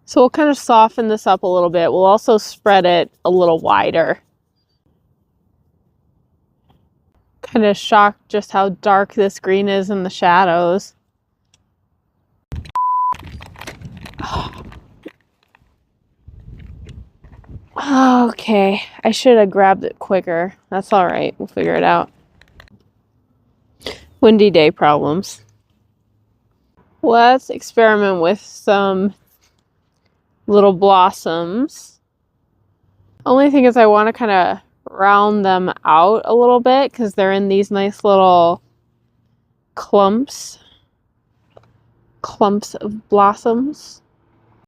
So we'll kind of soften this up a little bit. We'll also spread it a little wider. Kind of shocked just how dark this green is in the shadows. Okay, I should have grabbed it quicker. That's all right. We'll figure it out. Windy day problems. Let's experiment with some little blossoms. Only thing is I want to kind of round them out a little bit because they're in these nice little clumps of blossoms.